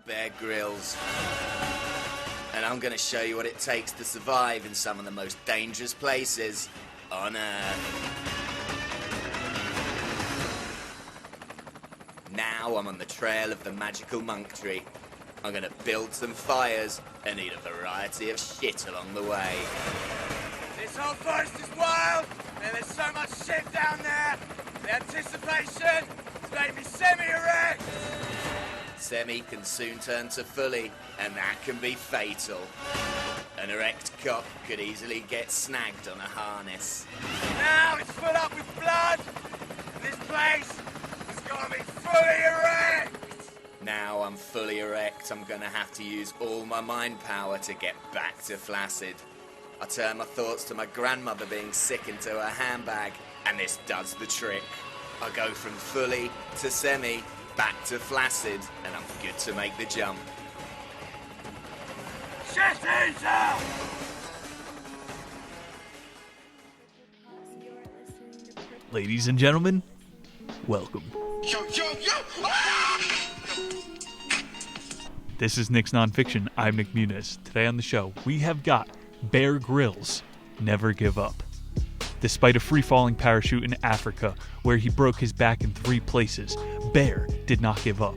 Bear Grylls, and I'm going to show you what it takes to survive in some of the most dangerous places on Earth. Now I'm on the trail of the magical monk tree. I'm going to build some fires and eat a variety of shit along the way. This whole forest is wild, and there's so much shit down there. The anticipation has made me semi-erect. Semi can soon turn to fully, and that can be fatal. An erect cock could easily get snagged on a harness. Now it's full up with blood, and this place is gonna be fully erect. Now I'm fully erect, I'm gonna have to use all my mind power to get back to flaccid. I turn my thoughts to my grandmother being sick into her handbag, and this does the trick. I go from fully to semi, back to flaccid, and I'm good to make the jump. Shit eater! Ladies and gentlemen, welcome. Yo! This is Nick's Nonfiction. I'm Nick Muniz. Today on the show, we have got Bear Grylls, Never Give Up. Despite a free-falling parachute in Africa, where he broke his back in 3 places, Bear did not give up.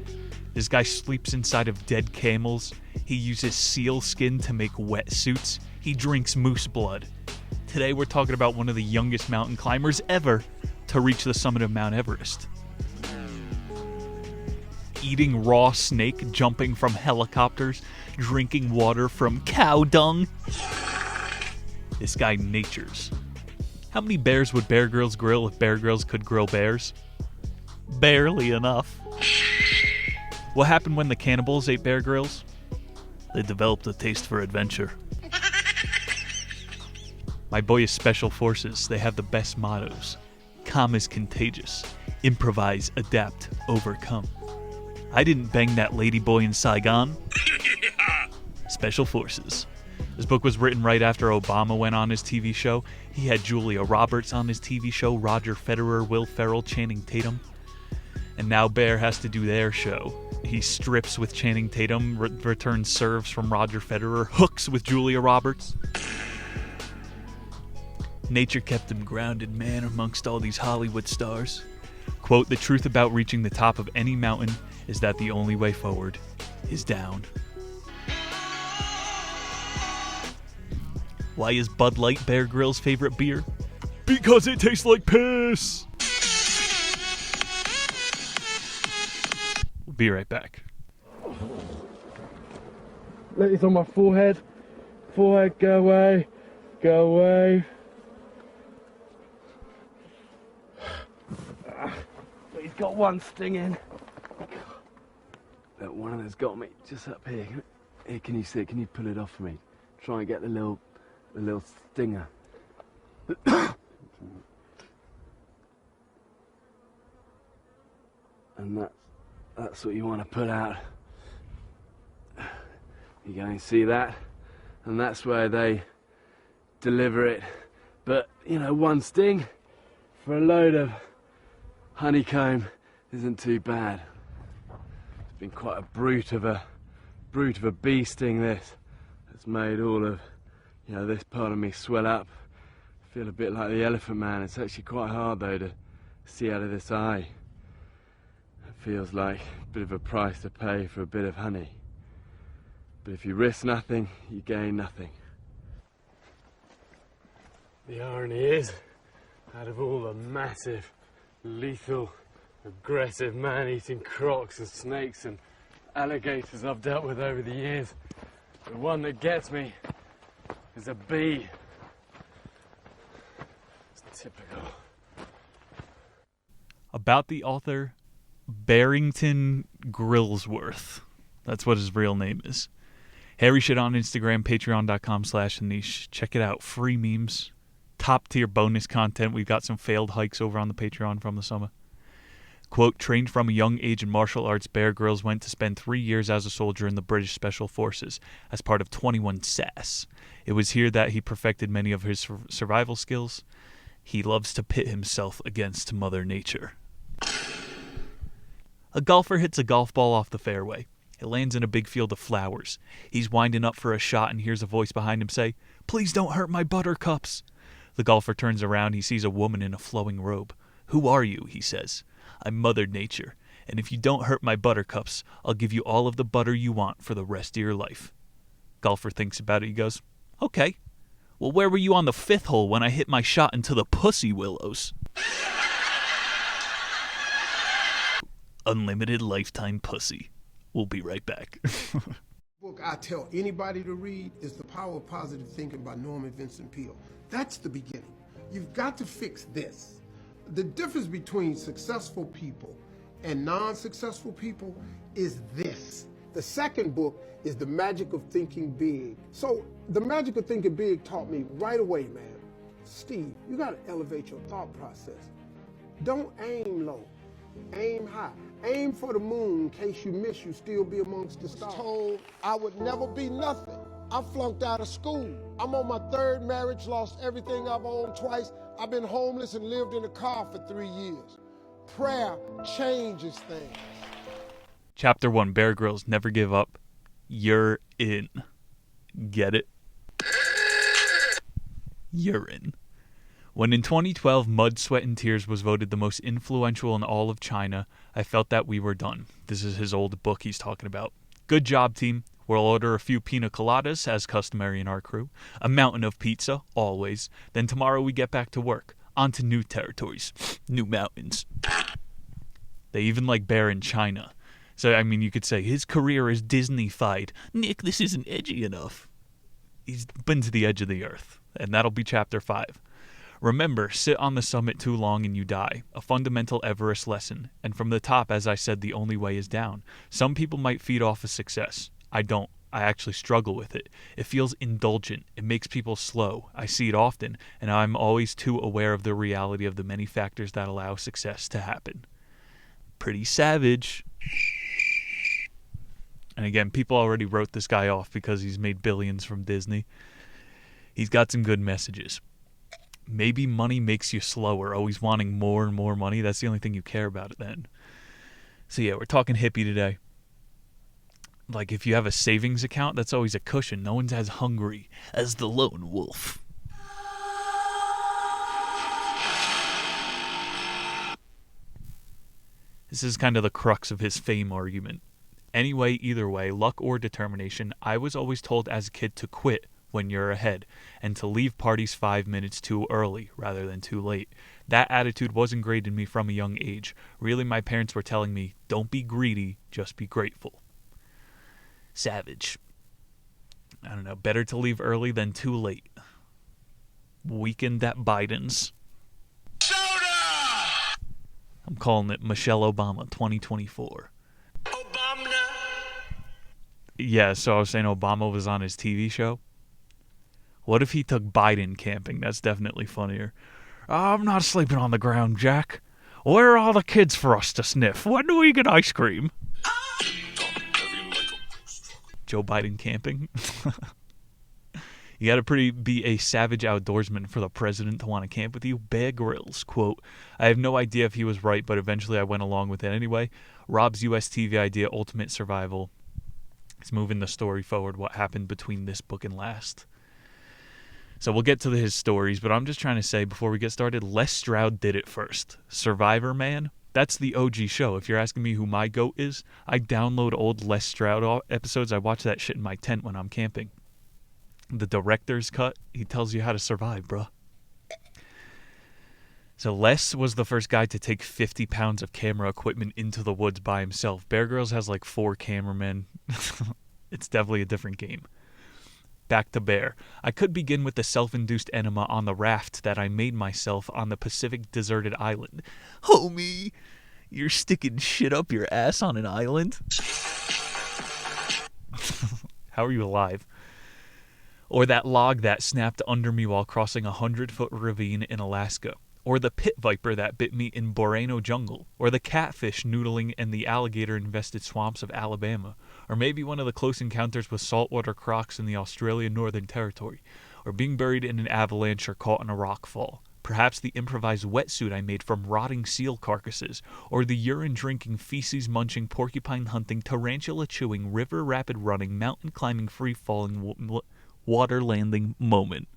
This guy sleeps inside of dead camels. He uses seal skin to make wetsuits. He drinks moose blood. Today we're talking about one of the youngest mountain climbers ever to reach the summit of Mount Everest. Eating raw snake, jumping from helicopters, drinking water from cow dung. This guy natures. How many bears would Bear Grylls grill if Bear Grylls could grill bears? Barely enough. What happened when the cannibals ate Bear Grylls? They developed a taste for adventure. My boy is Special Forces. They have the best mottos. Calm is contagious. Improvise, adapt, overcome. I didn't bang that lady boy in Saigon. Special Forces. This book was written right after Obama went on his TV show. He had Julia Roberts on his TV show, Roger Federer, Will Ferrell, Channing Tatum. And now Bear has to do their show. He strips with Channing Tatum, returns serves from Roger Federer, hooks with Julia Roberts. Nature kept him grounded, man, amongst all these Hollywood stars. Quote, the truth about reaching the top of any mountain is that the only way forward is down. Why is Bud Light Bear Grylls' favorite beer? Because it tastes like piss! We'll be right back. It's on my forehead. Forehead, go away. Go away. But he's got one stinging. That one that's got me just up here. Here, can you see it? Can you pull it off for me? Try and get the little stinger. And that's what you want to pull out. You go and see that, and that's where they deliver it. But you know, one sting for a load of honeycomb isn't too bad. It's been quite a brute of a bee sting, this. It's made all of, you know, this part of me swell up. I feel a bit like the Elephant Man. It's actually quite hard though to see out of this eye. It feels like a bit of a price to pay for a bit of honey. But if you risk nothing, you gain nothing. The irony is, out of all the massive, lethal, aggressive man-eating crocs and snakes and alligators I've dealt with over the years, the one that gets me is a bee. It's typical. About the author, Barrington Grillsworth. That's what his real name is. Harry shit on Instagram, patreon.com/niche. Check it out. Free memes. Top tier bonus content. We've got some failed hikes over on the Patreon from the summer. Quote, trained from a young age in martial arts, Bear Grylls went to spend 3 years as a soldier in the British Special Forces as part of 21 SAS. It was here that he perfected many of his survival skills. He loves to pit himself against Mother Nature. A golfer hits a golf ball off the fairway, It lands in a big field of flowers. He's winding up for a shot and hears a voice behind him say, "Please don't hurt my buttercups." The golfer turns around. He sees a woman in a flowing robe. "Who are you?" he says. "I'm Mother Nature, and if you don't hurt my buttercups, I'll give you all of the butter you want for the rest of your life." Golfer thinks about it. He goes, "Okay. Well, where were you on the 5th hole when I hit my shot into the pussy willows?" Unlimited lifetime pussy. We'll be right back. Book I tell anybody to read is The Power of Positive Thinking by Norman Vincent Peale. That's the beginning. You've got to fix this. The difference between successful people and non-successful people is this. The second book is The Magic of Thinking Big. So The Magic of Thinking Big taught me right away, man, Steve, you got to elevate your thought process. Don't aim low, aim high. Aim for the moon in case you miss, you still be amongst the stars. Told I would never be nothing. I flunked out of school. I'm on my 3rd marriage, lost everything I've owned twice. I've been homeless and lived in a car for 3 years. Prayer changes things. Chapter 1, Bear Grylls, Never Give Up. You're in. Get it? You're in. When in 2012 Mud, Sweat, and Tears was voted the most influential in all of China, I felt that we were done. This is his old book he's talking about. Good job, team. We'll order a few pina coladas, as customary in our crew. A mountain of pizza, always. Then tomorrow we get back to work. On to new territories. New mountains. They even like Bear in China. So, I mean, you could say his career is Disney-fied. Nick, this isn't edgy enough. He's been to the edge of the earth. And that'll be chapter 5. Remember, sit on the summit too long and you die. A fundamental Everest lesson. And from the top, as I said, the only way is down. Some people might feed off of success. I don't. I actually struggle with it. It feels indulgent. It makes people slow. I see it often, and I'm always too aware of the reality of the many factors that allow success to happen. Pretty savage. And again, people already wrote this guy off because he's made billions from Disney. He's got some good messages. Maybe money makes you slower, always wanting more and more money. That's the only thing you care about then. So yeah, we're talking hippie today. Like if you have a savings account, that's always a cushion. No one's as hungry as the lone wolf. This is kind of the crux of his fame argument. Anyway, either way, luck or determination, I was always told as a kid to quit when you're ahead, and to leave parties 5 minutes too early rather than too late. That attitude was ingrained in me from a young age. Really, my parents were telling me, don't be greedy, just be grateful. Savage. I don't know, better to leave early than too late. Weekend at Biden's. Soda! I'm calling it Michelle Obama 2024. Obama! Yeah, so I was saying Obama was on his TV show. What if he took Biden camping? That's definitely funnier. I'm not sleeping on the ground, Jack. Where are all the kids for us to sniff? When do we get ice cream? Joe Biden camping? You gotta be a savage outdoorsman for the president to want to camp with you. Bear Grylls, quote, I have no idea if he was right, but eventually I went along with it anyway. Rob's US TV idea, Ultimate Survival. It's moving the story forward, what happened between this book and last. So we'll get to his stories, but I'm just trying to say before we get started, Les Stroud did it first. Survivor Man, that's the OG show. If you're asking me who my GOAT is, I download old Les Stroud episodes. I watch that shit in my tent when I'm camping. The director's cut, he tells you how to survive, bruh. So Les was the first guy to take 50 pounds of camera equipment into the woods by himself. Bear Grylls has like 4 cameramen. It's definitely a different game. Back to Bear. I could begin with the self-induced enema on the raft that I made myself on the Pacific deserted island. Homie, you're sticking shit up your ass on an island? How are you alive? Or that log that snapped under me while crossing a 100-foot ravine in Alaska. Or the pit viper that bit me in Boreno jungle. Or the catfish noodling in the alligator-infested swamps of Alabama. Or maybe one of the close encounters with saltwater crocs in the Australian Northern Territory. Or being buried in an avalanche or caught in a rock fall. Perhaps the improvised wetsuit I made from rotting seal carcasses, or the urine-drinking, feces-munching, porcupine-hunting, tarantula-chewing, river-rapid-running, mountain-climbing, free-falling, water-landing moment.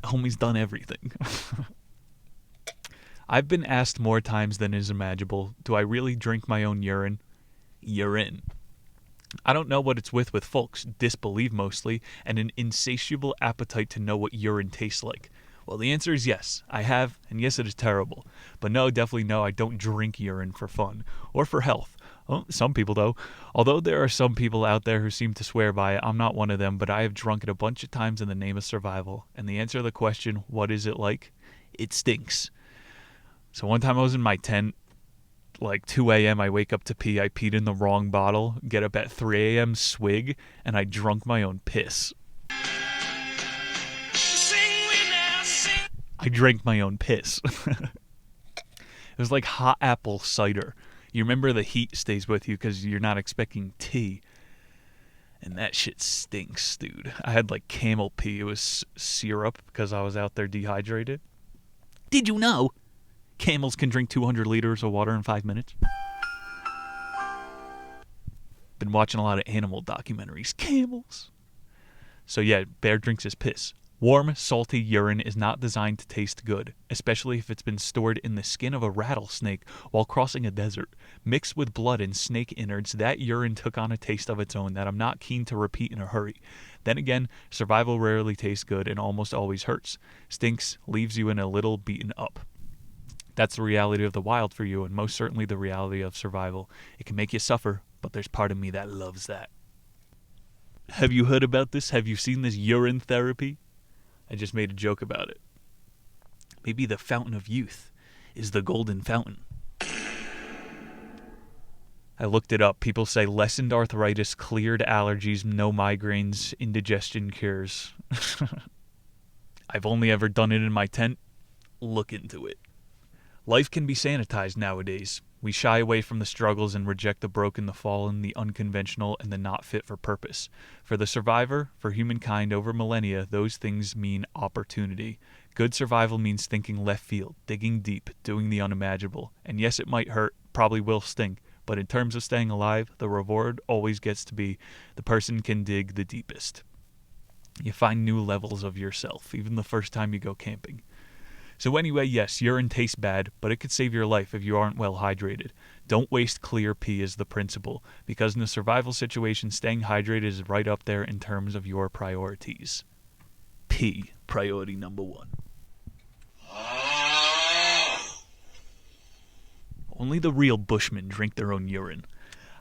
Homie's done everything. I've been asked more times than is imaginable, do I really drink my own urine? Urine. I don't know what it's with folks, disbelief mostly, and an insatiable appetite to know what urine tastes like. Well, the answer is yes, I have, and yes, it is terrible. But no, definitely no, I don't drink urine for fun, or for health. Oh, some people, though. Although there are some people out there who seem to swear by it, I'm not one of them, but I have drunk it a bunch of times in the name of survival. And the answer to the question, what is it like? It stinks. So one time I was in my tent, like 2 a.m. I wake up to pee. I peed in the wrong bottle, get up at 3 a.m., swig, and I drunk my own piss. I drank my own piss. It was like hot apple cider. You remember the heat stays with you because you're not expecting tea. And that shit stinks, dude. I had like camel pee. It was syrup because I was out there dehydrated. Did you know camels can drink 200 liters of water in 5 minutes? Been watching a lot of animal documentaries. Camels. So yeah, Bear drinks his piss. Warm, salty urine is not designed to taste good, especially if it's been stored in the skin of a rattlesnake while crossing a desert. Mixed with blood and snake innards, that urine took on a taste of its own that I'm not keen to repeat in a hurry. Then again, survival rarely tastes good and almost always hurts. Stinks, leaves you in a little beaten up. That's the reality of the wild for you, and most certainly the reality of survival. It can make you suffer, but there's part of me that loves that. Have you heard about this? Have you seen this urine therapy? I just made a joke about it. Maybe the fountain of youth is the golden fountain. I looked it up. People say lessened arthritis, cleared allergies, no migraines, indigestion cures. I've only ever done it in my tent. Look into it. Life can be sanitized nowadays. We shy away from the struggles and reject the broken, the fallen, the unconventional, and the not fit for purpose. For the survivor, for humankind over millennia, those things mean opportunity. Good survival means thinking left field, digging deep, doing the unimaginable. And yes, it might hurt, probably will sting, but in terms of staying alive, the reward always gets to be the person can dig the deepest. You find new levels of yourself, even the first time you go camping. So anyway, yes, urine tastes bad, but it could save your life if you aren't well hydrated. Don't waste clear pee is the principle, because in a survival situation, staying hydrated is right up there in terms of your priorities. Pee, priority number 1. Only the real bushmen drink their own urine.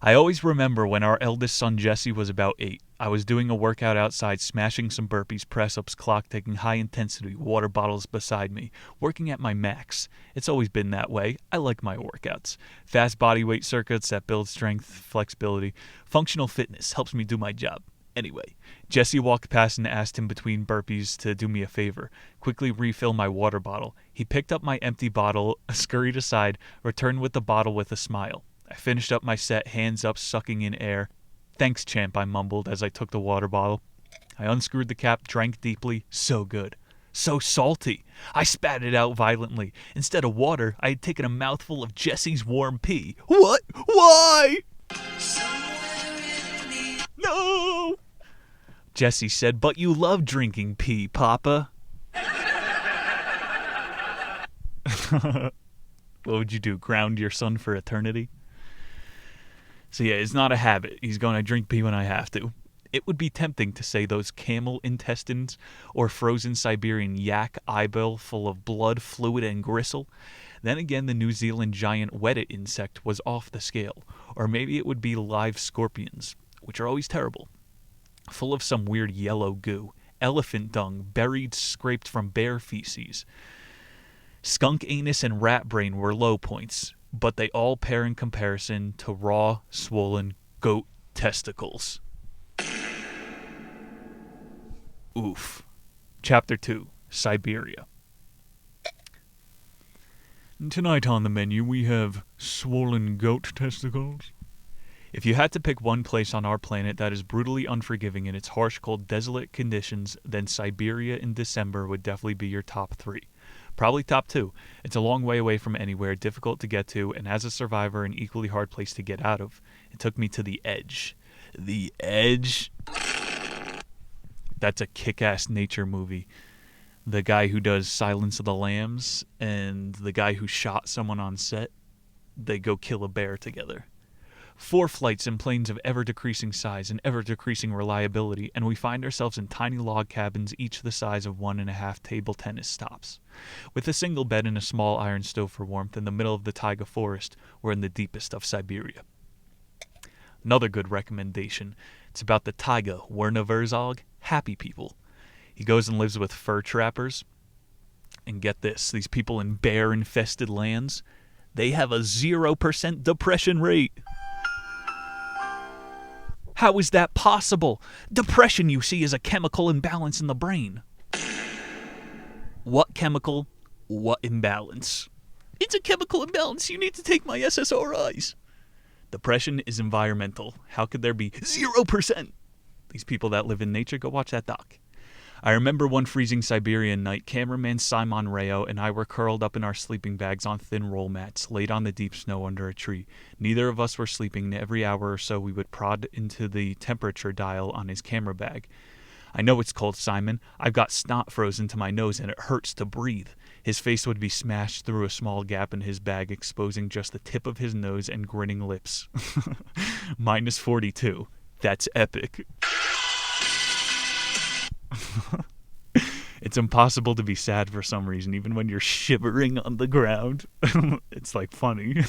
I always remember when our eldest son Jesse was about 8. I was doing a workout outside, smashing some burpees, press-ups, clock-taking, high-intensity, water bottles beside me, working at my max. It's always been that way. I like my workouts. Fast body weight circuits that build strength, flexibility. Functional fitness helps me do my job. Anyway, Jesse walked past and asked him between burpees to do me a favor, quickly refill my water bottle. He picked up my empty bottle, scurried aside, returned with the bottle with a smile. I finished up my set, hands up, sucking in air. "Thanks, champ," I mumbled as I took the water bottle. I unscrewed the cap, drank deeply. So good. So salty. I spat it out violently. Instead of water, I had taken a mouthful of Jesse's warm pee. What? Why? No! Jesse said, "But you love drinking pee, Papa." What would you do? Ground your son for eternity? So yeah, it's not a habit. He's going to drink pee when I have to. It would be tempting to say those camel intestines or frozen Siberian yak eyeball full of blood, fluid, and gristle. Then again, the New Zealand giant wetted insect was off the scale. Or maybe it would be live scorpions, which are always terrible. Full of some weird yellow goo. Elephant dung, buried, scraped from bear feces. Skunk anus and rat brain were low points, but they all pair in comparison to raw, swollen goat testicles. Oof. Chapter 2, Siberia. Tonight on the menu we have swollen goat testicles. If you had to pick one place on our planet that is brutally unforgiving in its harsh, cold, desolate conditions, then Siberia in December would definitely be your top 3. Probably top 2. It's a long way away from anywhere, difficult to get to, and as a survivor, an equally hard place to get out of. It took me to the Edge. The Edge? That's a kick-ass nature movie. The guy who does Silence of the Lambs and the guy who shot someone on set, they go kill a bear together. 4 flights in planes of ever-decreasing size and ever-decreasing reliability, and we find ourselves in tiny log cabins, each the size of 1.5 table tennis stops. With a single bed and a small iron stove for warmth in the middle of the taiga forest, we're in the deepest of Siberia. Another good recommendation. It's about the taiga, Werner happy people. He goes and lives with fur trappers. And get this, these people in bear-infested lands, they have a 0% depression rate. How is that possible? Depression, you see, is a chemical imbalance in the brain. What chemical? What imbalance? It's a chemical imbalance. You need to take my SSRIs. Depression is environmental. How could there be 0%? These people that live in nature, go watch that doc. I remember one freezing Siberian night, cameraman Simon Rayo and I were curled up in our sleeping bags on thin roll mats, laid on the deep snow under a tree. Neither of us were sleeping, and every hour or so we would prod into the temperature dial on his camera bag. I know it's cold, Simon. I've got snot frozen to my nose and it hurts to breathe. His face would be smashed through a small gap in his bag, exposing just the tip of his nose and grinning lips. Minus 42. That's epic. It's impossible to be sad for some reason, even when you're shivering on the ground. It's like funny.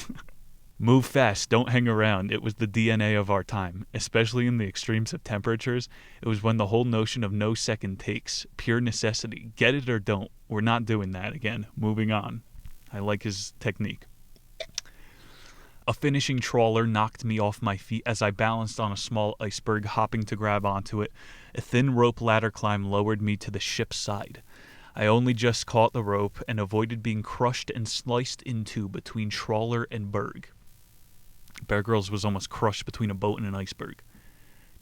Move fast, don't hang around. It was the DNA of our time, especially in the extremes of temperatures. It was when the whole notion of no second takes, pure necessity, get it or don't. We're not doing that again. Moving on. I like his technique. A finishing trawler knocked me off my feet as I balanced on a small iceberg, hopping to grab onto it. A thin rope ladder climb lowered me to the ship's side. I only just caught the rope and avoided being crushed and sliced into between trawler and berg. Bear Grylls was almost crushed between a boat and an iceberg.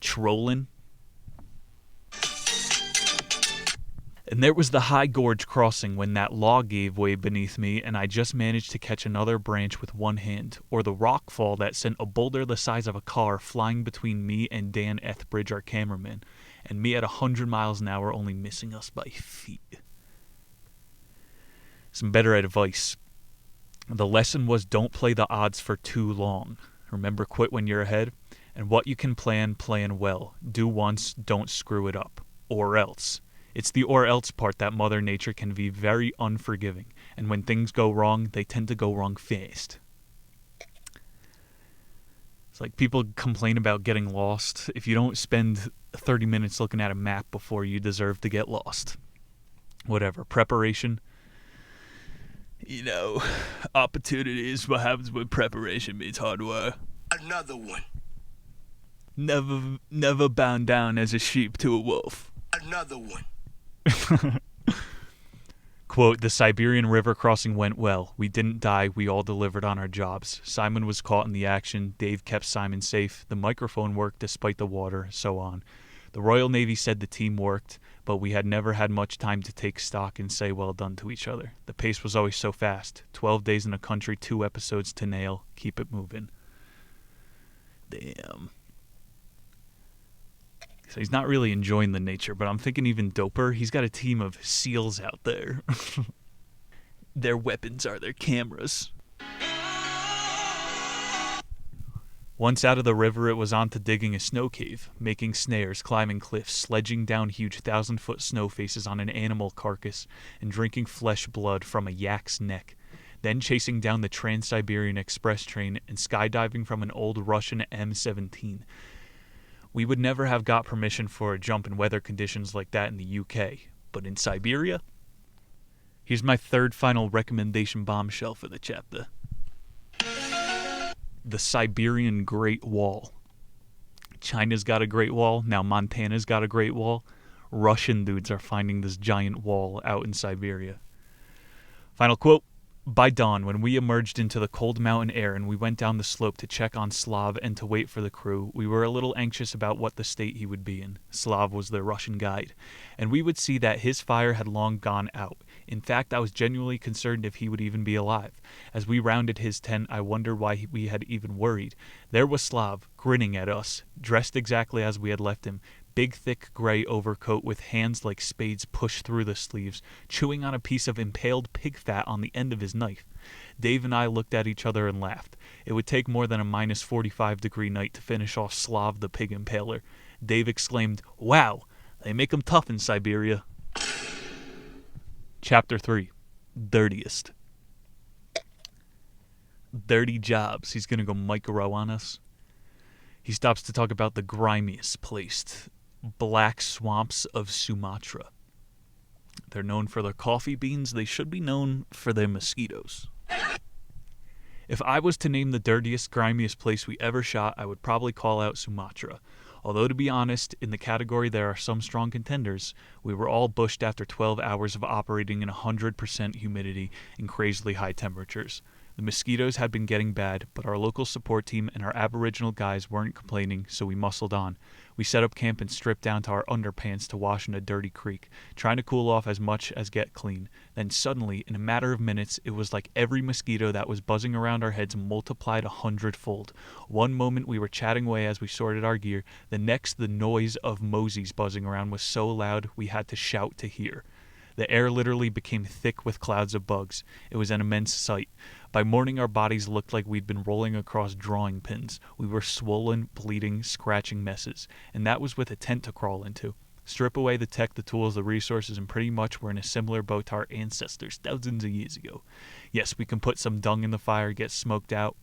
Trolling. And there was the high gorge crossing when that log gave way beneath me and I just managed to catch another branch with one hand, or the rock fall that sent a boulder the size of a car flying between me and Dan Ethbridge, our cameraman, and me at 100 miles an hour only missing us by feet. Some better advice. The lesson was don't play the odds for too long. Remember, quit when you're ahead. And what you can plan well. Do once, don't screw it up. Or else. It's the or else part that Mother Nature can be very unforgiving. And when things go wrong, they tend to go wrong fast. It's like people complain about getting lost. If you don't spend 30 minutes looking at a map before, you deserve to get lost. Whatever. Preparation. You know, opportunity is what happens when preparation meets hard work. Another one. Never bound down as a sheep to a wolf. Another one. Quote, the Siberian river crossing went well. We didn't die. We all delivered on our jobs. Simon was caught in the action. Dave kept Simon safe. The microphone worked despite the water, so on. The Royal Navy said the team worked, but we had never had much time to take stock and say well done to each other. The pace was always so fast. 12 days in a country, 2 episodes to nail. Keep it moving. Damn. So he's not really enjoying the nature, but I'm thinking even doper. He's got a team of SEALs out there. Their weapons are their cameras. Once out of the river, it was on to digging a snow cave, making snares, climbing cliffs, sledging down huge 1,000-foot snow faces on an animal carcass, and drinking flesh blood from a yak's neck. Then chasing down the Trans-Siberian Express train and skydiving from an old Russian M17. We would never have got permission for a jump in weather conditions like that in the UK, but in Siberia? Here's my third final recommendation bombshell for the chapter. The Siberian Great Wall. China's got a Great Wall. Now Montana's got a Great Wall. Russian dudes are finding this giant wall out in Siberia. Final quote. By dawn, when we emerged into the cold mountain air and we went down the slope to check on Slav and to wait for the crew, we were a little anxious about what the state he would be in. Slav was their Russian guide, and we would see that his fire had long gone out. In fact, I was genuinely concerned if he would even be alive. As we rounded his tent, I wondered why we had even worried. There was Slav, grinning at us, dressed exactly as we had left him. Big, thick gray overcoat with hands like spades pushed through the sleeves, chewing on a piece of impaled pig fat on the end of his knife. Dave and I looked at each other and laughed. It would take more than a minus 45-degree night to finish off Slav the pig impaler. Dave exclaimed, "Wow, they make 'em tough in Siberia." Chapter 3. Dirtiest. Dirty jobs. He's gonna go micro on us. He stops to talk about the grimiest place, black swamps of Sumatra. They're known for their coffee beans. They should be known for their mosquitoes. If I was to name the dirtiest, grimiest place we ever shot, I would probably call out Sumatra. Although, to be honest, in the category there are some strong contenders, we were all bushed after 12 hours of operating in 100% humidity and crazily high temperatures. The mosquitoes had been getting bad, but our local support team and our Aboriginal guys weren't complaining, so we muscled on. We set up camp and stripped down to our underpants to wash in a dirty creek, trying to cool off as much as get clean. Then suddenly, in a matter of minutes, it was like every mosquito that was buzzing around our heads multiplied 100-fold. One moment we were chatting away as we sorted our gear, the next the noise of mosies buzzing around was so loud we had to shout to hear. The air literally became thick with clouds of bugs. It was an immense sight. By morning, our bodies looked like we'd been rolling across drawing pins. We were swollen, bleeding, scratching messes. And that was with a tent to crawl into. Strip away the tech, the tools, the resources, and pretty much we're in a similar boat to our ancestors thousands of years ago. Yes, we can put some dung in the fire, get smoked out.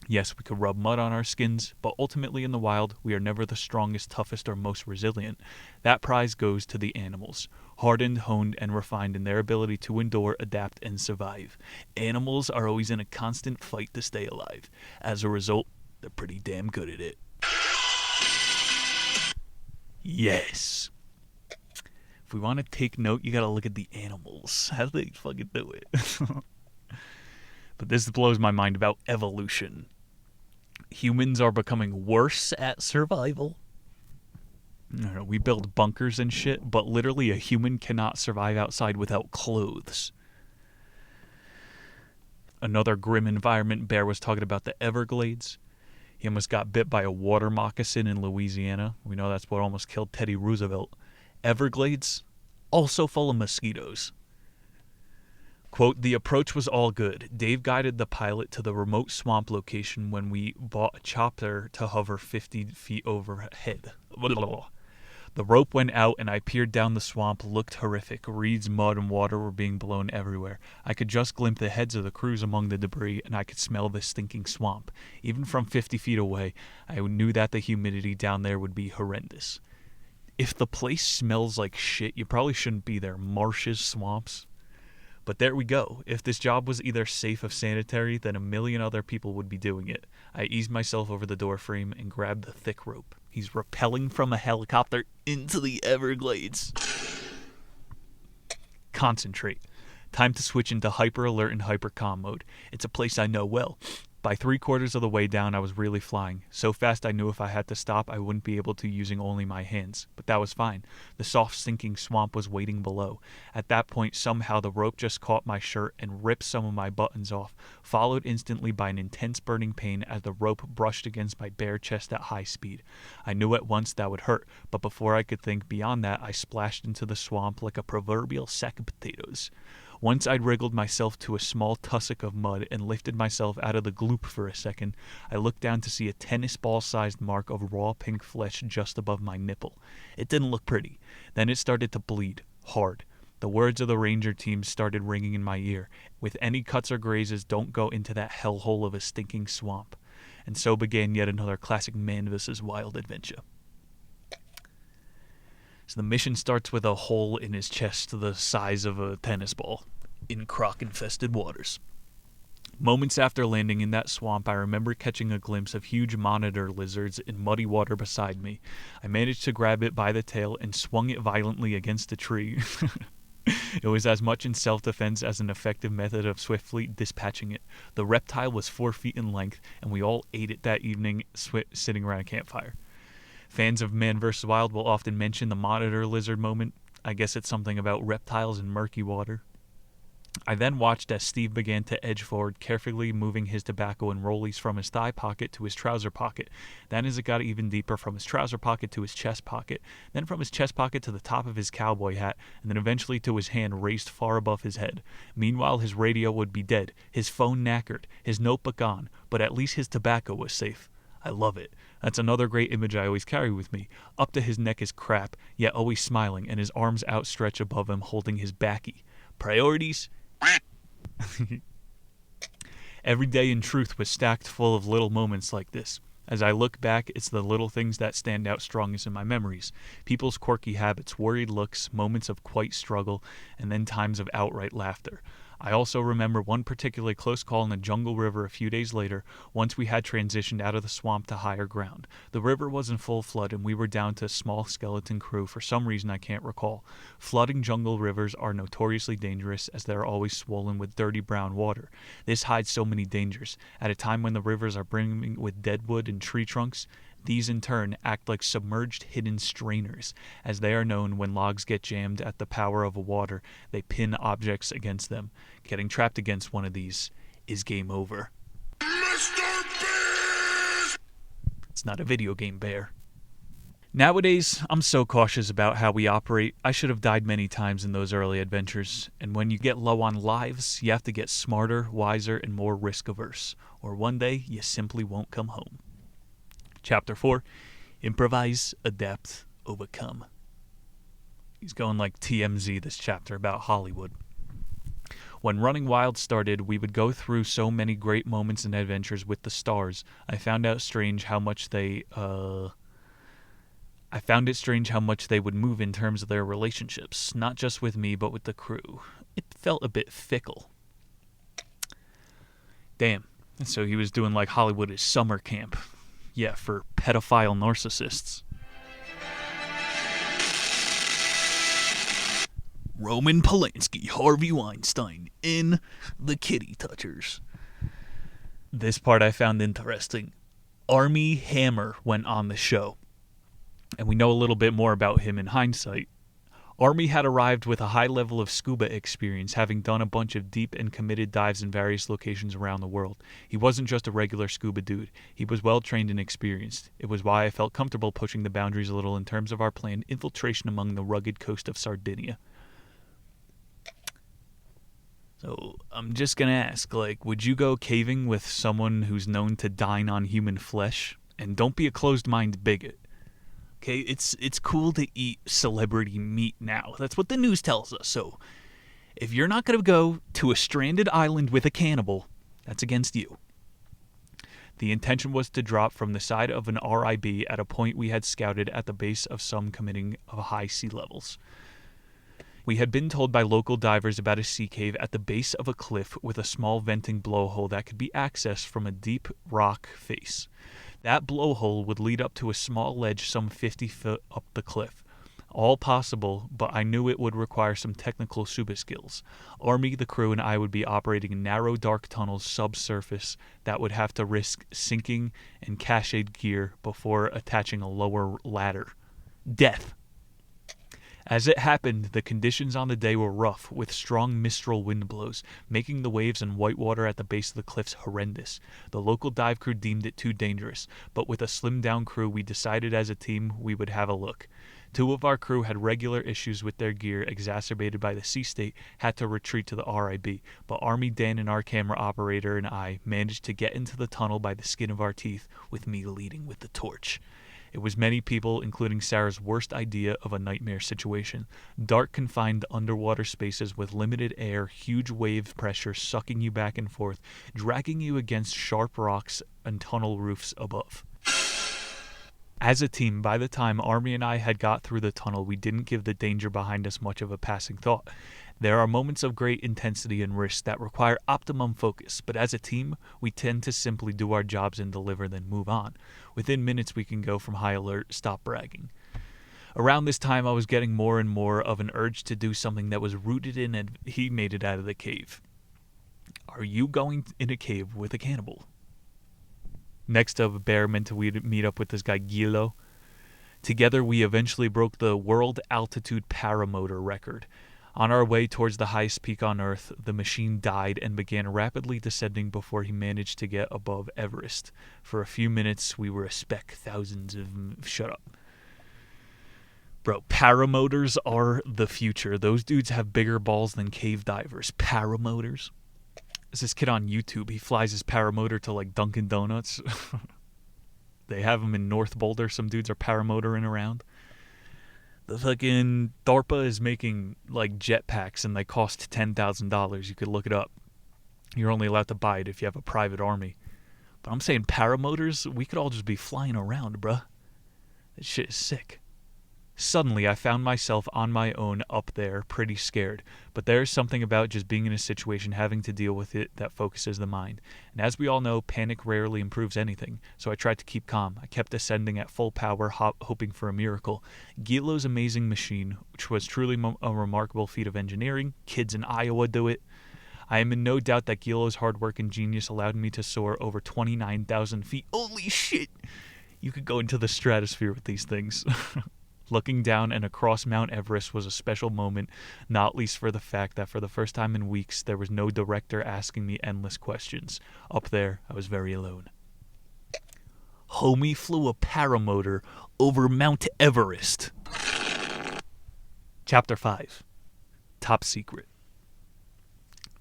Yes, we could rub mud on our skins, but ultimately in the wild, we are never the strongest, toughest, or most resilient. That prize goes to the animals, hardened, honed, and refined in their ability to endure, adapt, and survive. Animals are always in a constant fight to stay alive. As a result, they're pretty damn good at it. Yes. If we want to take note, you gotta look at the animals. How do they fucking do it? But this blows my mind about evolution. Humans are becoming worse at survival. I don't know, we build bunkers and shit, but literally a human cannot survive outside without clothes. Another grim environment, Bear was talking about the Everglades. He almost got bit by a water moccasin in Louisiana. We know that's what almost killed Teddy Roosevelt. Everglades, also full of mosquitoes. Quote, the approach was all good. Dave guided the pilot to the remote swamp location when we bought a chopper to hover 50 feet overhead. The rope went out and I peered down the swamp, looked horrific. Reeds, mud, and water were being blown everywhere. I could just glimpse the heads of the crews among the debris, and I could smell the stinking swamp. Even from 50 feet away, I knew that the humidity down there would be horrendous. If the place smells like shit, you probably shouldn't be there. Marshes, swamps. But there we go. If this job was either safe or sanitary, then a million other people would be doing it. I eased myself over the door frame and grabbed the thick rope. He's rappelling from a helicopter into the Everglades. Concentrate. Time to switch into hyper alert and hyper calm mode. It's a place I know well. By 3/4 of the way down, I was really flying. So fast I knew if I had to stop, I wouldn't be able to using only my hands. But that was fine. The soft, sinking swamp was waiting below. At that point, somehow the rope just caught my shirt and ripped some of my buttons off, followed instantly by an intense burning pain as the rope brushed against my bare chest at high speed. I knew at once that would hurt, but before I could think beyond that, I splashed into the swamp like a proverbial sack of potatoes. Once I'd wriggled myself to a small tussock of mud and lifted myself out of the gloop for a second, I looked down to see a tennis ball-sized mark of raw pink flesh just above my nipple. It didn't look pretty. Then it started to bleed, hard. The words of the ranger team started ringing in my ear. With any cuts or grazes, don't go into that hellhole of a stinking swamp. And so began yet another classic man vs. wild adventure. So the mission starts with a hole in his chest the size of a tennis ball in croc-infested waters. Moments after landing in that swamp, I remember catching a glimpse of huge monitor lizards in muddy water beside me. I managed to grab it by the tail and swung it violently against a tree. It was as much in self-defense as an effective method of swiftly dispatching it. The reptile was 4 feet in length, and we all ate it that evening sitting around a campfire. Fans of Man vs. Wild will often mention the monitor lizard moment. I guess it's something about reptiles in murky water. I then watched as Steve began to edge forward, carefully moving his tobacco and rollies from his thigh pocket to his trouser pocket. Then as it got even deeper, from his trouser pocket to his chest pocket. Then from his chest pocket to the top of his cowboy hat, and then eventually to his hand raised far above his head. Meanwhile, his radio would be dead, his phone knackered, his notebook gone, but at least his tobacco was safe. I love it. That's another great image I always carry with me. Up to his neck is crap, yet always smiling, and his arms outstretched above him holding his backy. Priorities? Every day in truth was stacked full of little moments like this. As I look back, it's the little things that stand out strongest in my memories. People's quirky habits, worried looks, moments of quiet struggle, and then times of outright laughter. I also remember one particularly close call in a jungle river a few days later, once we had transitioned out of the swamp to higher ground. The river was in full flood, and we were down to a small skeleton crew for some reason I can't recall. Flooding jungle rivers are notoriously dangerous, as they are always swollen with dirty brown water. This hides so many dangers. At a time when the rivers are brimming with dead wood and tree trunks, these in turn act like submerged hidden strainers. As they are known, when logs get jammed at the power of water, they pin objects against them. Getting trapped against one of these is game over. It's not a video game, Bear. Nowadays, I'm so cautious about how we operate. I should have died many times in those early adventures. And when you get low on lives, you have to get smarter, wiser, and more risk-averse. Or one day, you simply won't come home. Chapter 4, Improvise, Adapt, Overcome. He's going like TMZ this chapter about Hollywood. When Running Wild started, we would go through so many great moments and adventures with the stars. I found it strange how much they would move in terms of their relationships, not just with me, but with the crew. It felt a bit fickle. Damn. So he was doing like Hollywood is summer camp. Yeah, for pedophile narcissists. Roman Polanski, Harvey Weinstein in The Kitty Touchers. This part I found interesting. Armie Hammer went on the show, and we know a little bit more about him in hindsight. Armie had arrived with a high level of scuba experience, having done a bunch of deep and committed dives in various locations around the world. He wasn't just a regular scuba dude. He was well trained and experienced. It was why I felt comfortable pushing the boundaries a little in terms of our planned infiltration among the rugged coast of Sardinia. So I'm just going to ask, would you go caving with someone who's known to dine on human flesh? And don't be a closed-minded bigot. Okay, it's cool to eat celebrity meat now. That's what the news tells us. So if you're not going to go to a stranded island with a cannibal, that's against you. The intention was to drop from the side of an RIB at a point we had scouted at the base of some committing of high sea levels. We had been told by local divers about a sea cave at the base of a cliff with a small venting blowhole that could be accessed from a deep rock face. That blowhole would lead up to a small ledge some 50 feet up the cliff. All possible, but I knew it would require some technical scuba skills. Armie, the crew, and I would be operating in narrow, dark tunnels subsurface that would have to risk sinking and cached gear before attaching a lower ladder. Death. As it happened, the conditions on the day were rough, with strong mistral wind blows, making the waves and whitewater at the base of the cliffs horrendous. The local dive crew deemed it too dangerous, but with a slimmed-down crew, we decided as a team we would have a look. 2 of our crew had regular issues with their gear, exacerbated by the sea state, had to retreat to the RIB, but Army Dan and our camera operator and I managed to get into the tunnel by the skin of our teeth, with me leading with the torch. It was many people, including Sarah's worst idea of a nightmare situation. Dark, confined underwater spaces with limited air, huge wave pressure sucking you back and forth, dragging you against sharp rocks and tunnel roofs above. As a team, by the time Armie and I had got through the tunnel, we didn't give the danger behind us much of a passing thought. There are moments of great intensity and risk that require optimum focus, but as a team, we tend to simply do our jobs and deliver, then move on. Within minutes, we can go from high alert, stop bragging. Around this time, I was getting more and more of an urge to do something that was rooted in, and he made it out of the cave. Are you going in a cave with a cannibal? Next up, Bear meant to meet up with this guy, Gilo. Together, we eventually broke the world altitude paramotor record. On our way towards the highest peak on Earth, the machine died and began rapidly descending before he managed to get above Everest. For a few minutes, we were a speck, thousands of... Shut up. Bro, paramotors are the future. Those dudes have bigger balls than cave divers. Paramotors? There's this kid on YouTube. He flies his paramotor to, like, Dunkin' Donuts. They have them in North Boulder. Some dudes are paramotoring around. The fucking DARPA is making, like, jetpacks, and they cost $10,000. You could look it up. You're only allowed to buy it if you have a private army. But I'm saying paramotors, we could all just be flying around, bruh. That shit is sick. Suddenly, I found myself on my own up there, pretty scared. But there's something about just being in a situation, having to deal with it, that focuses the mind. And as we all know, panic rarely improves anything. So I tried to keep calm. I kept ascending at full power, hoping for a miracle. Gilo's amazing machine, which was truly a remarkable feat of engineering. Kids in Iowa do it. I am in no doubt that Gilo's hard work and genius allowed me to soar over 29,000 feet. Holy shit! You could go into the stratosphere with these things. Looking down and across Mount Everest was a special moment, not least for the fact that for the first time in weeks, there was no director asking me endless questions. Up there, I was very alone. Homie flew a paramotor over Mount Everest. Chapter 5. Top Secret.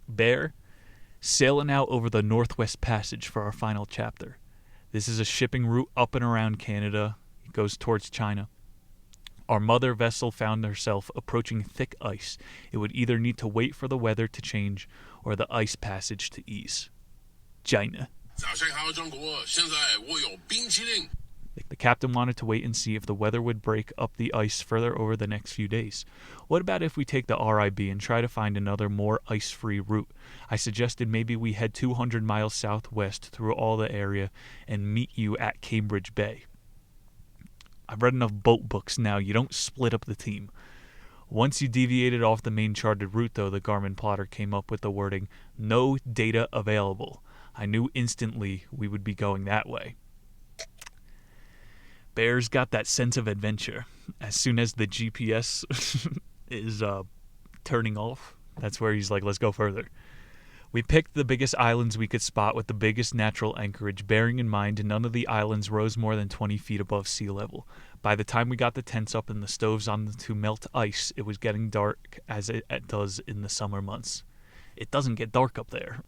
Bear, sailing out over the Northwest Passage for our final chapter. This is a shipping route up and around Canada. It goes towards China. Our mother vessel found herself approaching thick ice. It would either need to wait for the weather to change or the ice passage to ease. China. The captain wanted to wait and see if the weather would break up the ice further over the next few days. What about if we take the RIB and try to find another more ice-free route? I suggested maybe we head 200 miles southwest through all the area and meet you at Cambridge Bay. I've read enough boat books now. You don't split up the team. Once you deviated off the main charted route, though, the Garmin plotter came up with the wording, "No data available." I knew instantly we would be going that way. Bear's got that sense of adventure. As soon as the GPS is turning off, that's where he's like, let's go further. We picked the biggest islands we could spot with the biggest natural anchorage, bearing in mind none of the islands rose more than 20 feet above sea level. By the time we got the tents up and the stoves on to melt ice, it was getting dark as it does in the summer months. It doesn't get dark up there.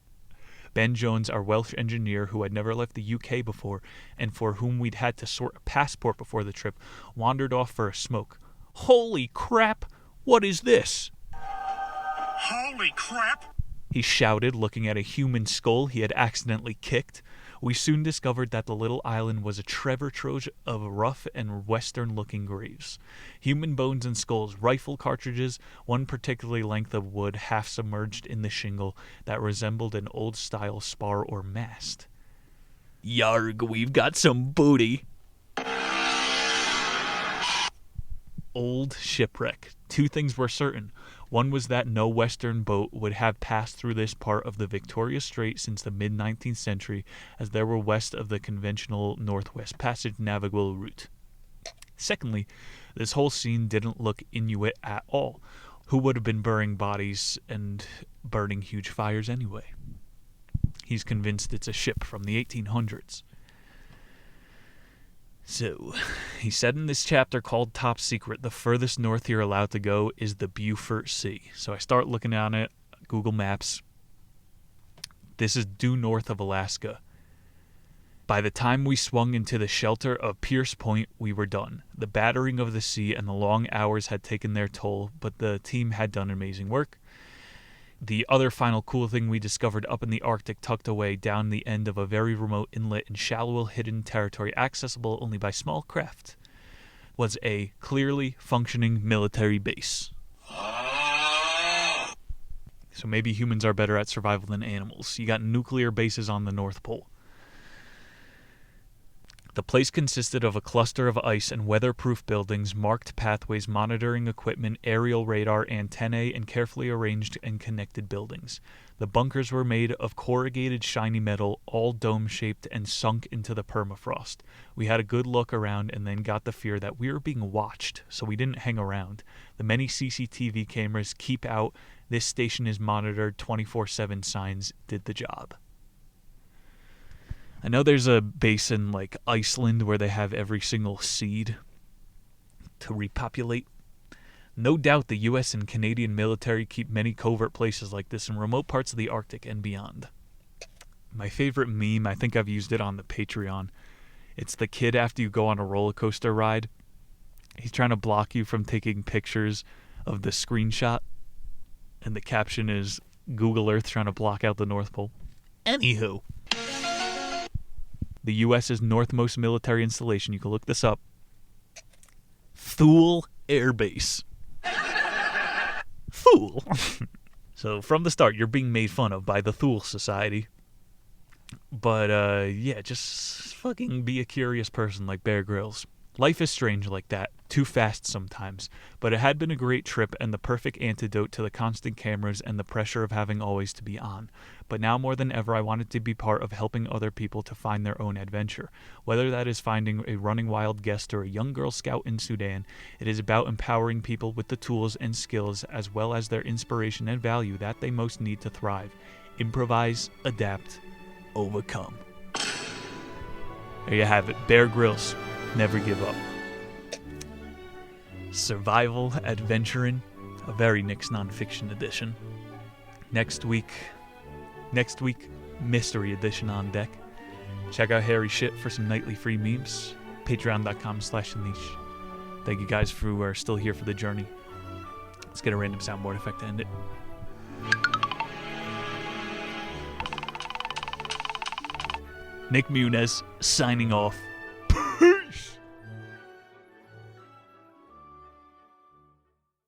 Ben Jones, our Welsh engineer who had never left the UK before and for whom we'd had to sort a passport before the trip, wandered off for a smoke. Holy crap! What is this? Holy crap! He shouted, looking at a human skull he had accidentally kicked. We soon discovered that the little island was a treasure trove of rough and western-looking graves. Human bones and skulls, rifle cartridges, one particular length of wood half submerged in the shingle that resembled an old-style spar or mast. Yarg, we've got some booty. Old shipwreck. Two things were certain. One was that no Western boat would have passed through this part of the Victoria Strait since the mid-19th century, as there were west of the conventional Northwest Passage navigable route. Secondly, this whole scene didn't look Inuit at all. Who would have been burying bodies and burning huge fires anyway? He's convinced it's a ship from the 1800s. So, he said in this chapter called Top Secret, the furthest north you're allowed to go is the Beaufort Sea. So I start looking on it, Google Maps. This is due north of Alaska. By the time we swung into the shelter of Pierce Point, we were done. The battering of the sea and the long hours had taken their toll, but the team had done amazing work. The other final cool thing we discovered up in the Arctic, tucked away down the end of a very remote inlet in shallow hidden territory accessible only by small craft, was a clearly functioning military base. So maybe humans are better at survival than animals. You got nuclear bases on the North Pole. The place consisted of a cluster of ice and weatherproof buildings, marked pathways, monitoring equipment, aerial radar, antennae, and carefully arranged and connected buildings. The bunkers were made of corrugated shiny metal, all dome-shaped and sunk into the permafrost. We had a good look around and then got the fear that we were being watched, so we didn't hang around. The many CCTV cameras, keep out, this station is monitored 24/7 signs did the job. I know there's a base in like Iceland where they have every single seed to repopulate. No doubt the US and Canadian military keep many covert places like this in remote parts of the Arctic and beyond. My favorite meme, I think I've used it on the Patreon. It's the kid after you go on a roller coaster ride. He's trying to block you from taking pictures of the screenshot. And the caption is Google Earth trying to block out the North Pole. Anywho. The U.S.'s northmost military installation, you can look this up, Thule Air Base. Thule. So from the start, you're being made fun of by the Thule Society. But, yeah, just fucking be a curious person like Bear Grylls. Life is strange like that, too fast sometimes, but it had been a great trip and the perfect antidote to the constant cameras and the pressure of having always to be on. But now more than ever, I wanted to be part of helping other people to find their own adventure. Whether that is finding a running wild guest or a young Girl Scout in Sudan, it is about empowering people with the tools and skills as well as their inspiration and value that they most need to thrive. Improvise, adapt, overcome. There you have it, Bear Grylls. Never give up. Survival, adventuring, a very Nick's nonfiction edition. Next week, mystery edition on deck. Check out Harry Shit for some nightly free memes. Patreon.com/Anish. Thank you guys who are still here for the journey. Let's get a random soundboard effect to end it. Nick Muniz signing off.